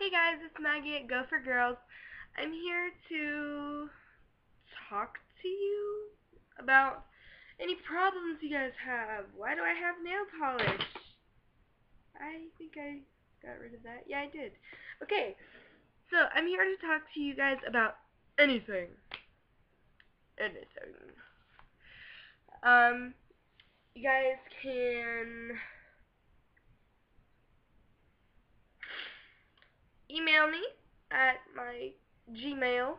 Hey guys, it's Maggie at Go for Girls. I'm here to talk to you about any problems you guys have. Why do I have nail polish? I think I got rid of that. Yeah, I did. Okay, so I'm here to talk to you guys about anything. Anything. You guys can email me at my Gmail.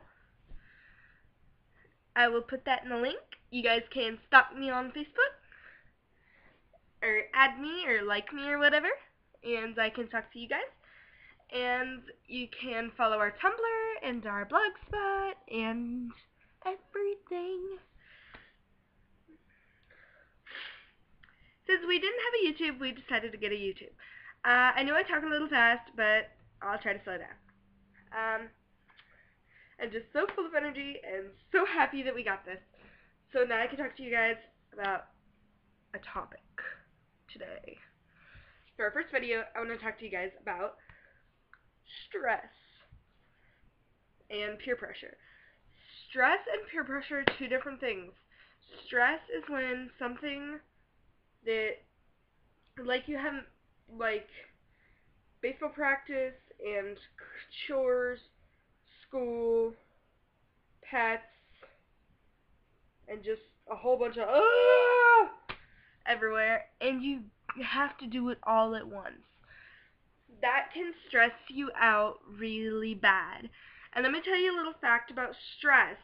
I will put that in the link. You guys can stalk me on Facebook, or add me, or like me, or whatever, and I can talk to you guys. And you can follow our Tumblr, and our blogspot, and everything. Since we didn't have a YouTube, we decided to get a YouTube. I know I talk a little fast, but I'll try to slow down. I'm just so full of energy and so happy that we got this. So now I can talk to you guys about a topic today. For our first video, I want to talk to you guys about stress and peer pressure. Stress and peer pressure are two different things. Stress is when something that, like, you have, like, baseball practice and chores, school, pets, and just a whole bunch of everywhere, and you have to do it all at once. That can stress you out really bad. And let me tell you a little fact about stress.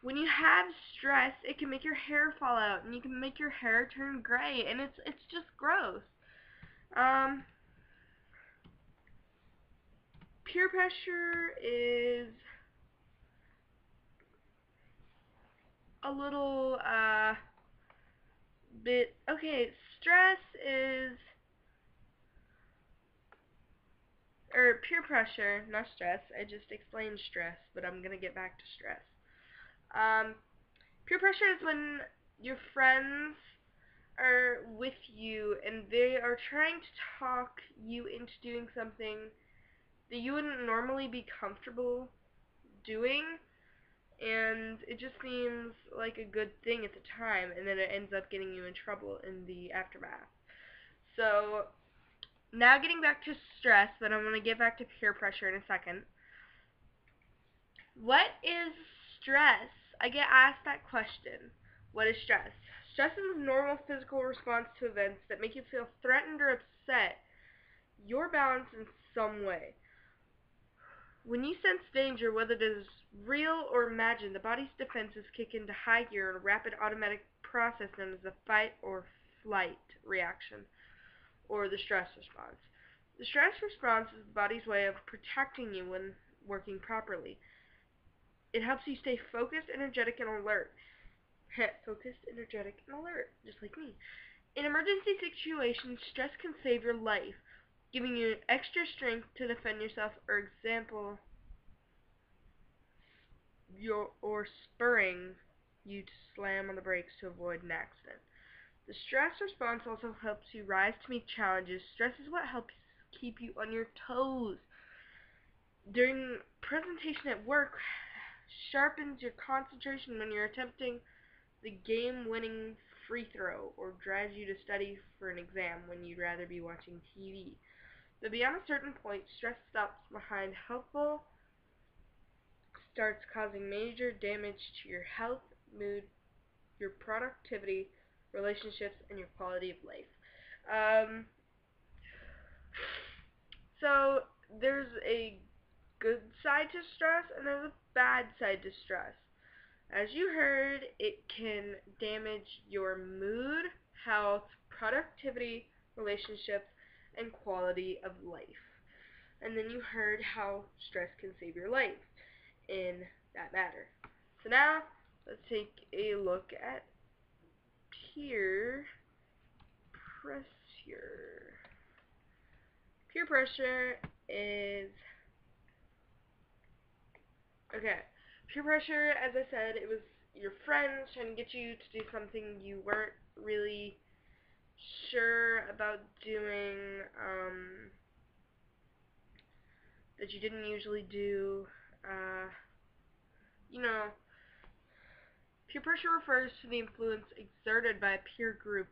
When you have stress, it can make your hair fall out, and you can make your hair turn gray, and it's just gross. Peer pressure is a little bit okay. Stress is, or peer pressure, not stress. I just explained stress, but I'm gonna get back to stress. Peer pressure is when your friends are with you and they are trying to talk you into doing something that you wouldn't normally be comfortable doing, and it just seems like a good thing at the time, and then it ends up getting you in trouble in the aftermath. So, now getting back to stress, but I'm going to get back to peer pressure in a second. What is stress? I get asked that question. What is stress? Stress is a normal physical response to events that make you feel threatened or upset your balance in some way. When you sense danger, whether it is real or imagined, the body's defenses kick into high gear in a rapid automatic process known as the fight or flight reaction, or the stress response. The stress response is the body's way of protecting you when working properly. It helps you stay focused, energetic, and alert. Focused, energetic, and alert, just like me. In emergency situations, stress can save your life, giving you extra strength to defend yourself, or spurring you to slam on the brakes to avoid an accident. The stress response also helps you rise to meet challenges. Stress is what helps keep you on your toes. During presentation at work, sharpens your concentration when you're attempting the game-winning free throw, or drives you to study for an exam when you'd rather be watching TV. But beyond a certain point, stress stops behind helpful, starts causing major damage to your health, mood, your productivity, relationships, and your quality of life. So there's a good side to stress, and there's a bad side to stress. As you heard, it can damage your mood, health, productivity, relationships, and quality of life. And then you heard how stress can save your life in that matter. So now, let's take a look at peer pressure. Peer pressure is, okay, peer pressure, as I said, it was your friends trying to get you to do something you weren't really sure about doing. that you didn't usually do. Uh, you know, peer pressure refers to the influence exerted by a peer group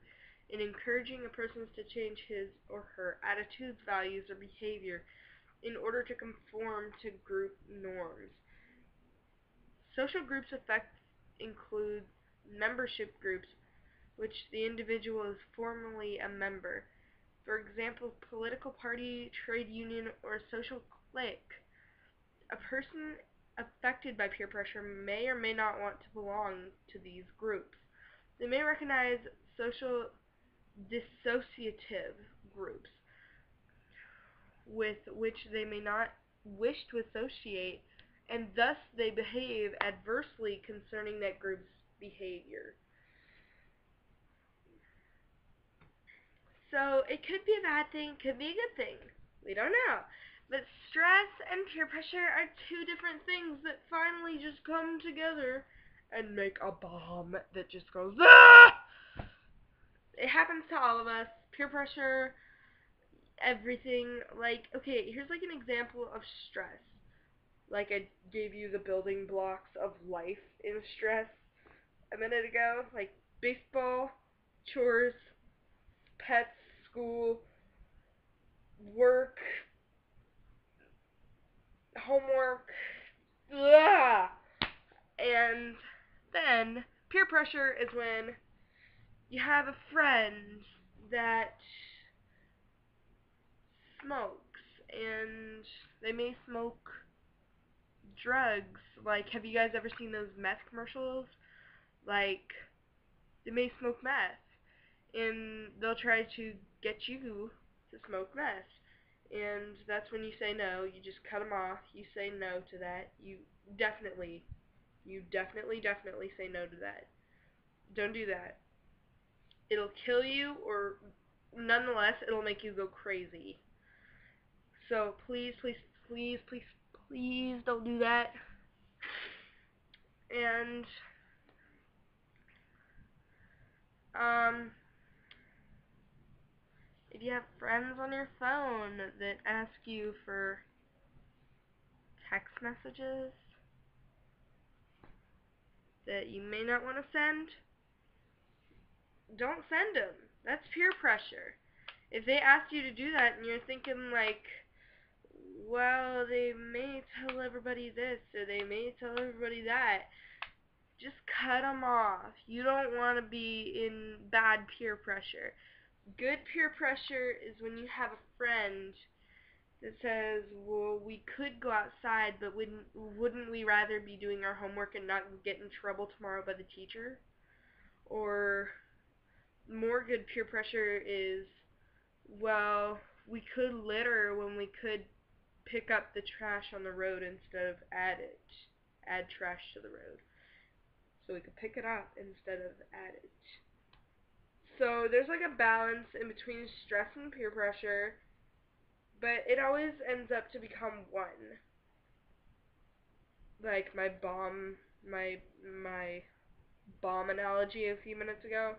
in encouraging a person to change his or her attitudes, values, or behavior in order to conform to group norms. Social groups effects include membership groups, which the individual is formally a member. For example, political party, trade union, or social clique. A person affected by peer pressure may or may not want to belong to these groups. They may recognize social dissociative groups with which they may not wish to associate, and thus they behave adversely concerning that group's behavior. So it could be a bad thing, could be a good thing. We don't know. But stress and peer pressure are two different things that finally just come together and make a bomb that just goes, ah! It happens to all of us. Peer pressure, everything. Like, okay, here's like an example of stress. Like I gave you the building blocks of life in stress a minute ago. Like baseball, chores, pets, school, work, homework, ugh. And then peer pressure is when you have a friend that smokes and they may smoke drugs. Like, have you guys ever seen those meth commercials? Like, they may smoke meth and they'll try to get you to smoke meth. And that's when you say no. You just cut them off. You say no to that. Definitely, definitely say no to that. Don't do that. It'll kill you, or nonetheless, it'll make you go crazy. So please, please, please, please, please don't do that. And um, if you have friends on your phone that ask you for text messages that you may not want to send, don't send them. That's peer pressure. If they ask you to do that and you're thinking like, well, they may tell everybody this or they may tell everybody that, just cut them off. You don't want to be in bad peer pressure. Good peer pressure is when you have a friend that says, well, we could go outside, but wouldn't we rather be doing our homework and not get in trouble tomorrow by the teacher? Or more good peer pressure is, well, we could litter when we could pick up the trash on the road instead of add trash to the road. So we could pick it up instead of add it. So there's like a balance in between stress and peer pressure, but it always ends up to become one. Like my bomb analogy a few minutes ago.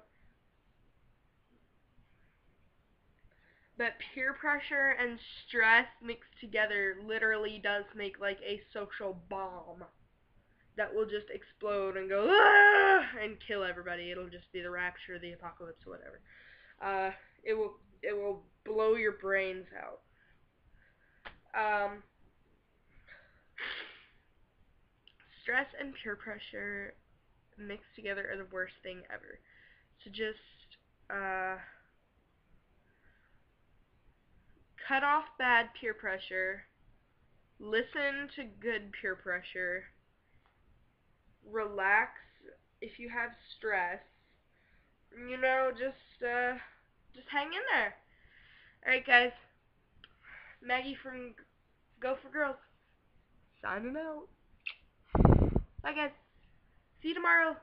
But peer pressure and stress mixed together literally does make like a social bomb that will just explode and go ah! And kill everybody. It'll just be the rapture, the apocalypse, whatever. It will blow your brains out. Um, Stress and peer pressure mixed together are the worst thing ever. So just uh, cut off bad peer pressure. Listen to good peer pressure. Relax if you have stress. Just hang in there. Alright guys, Maggie from Go for Girls, signing out. Bye guys, see you tomorrow.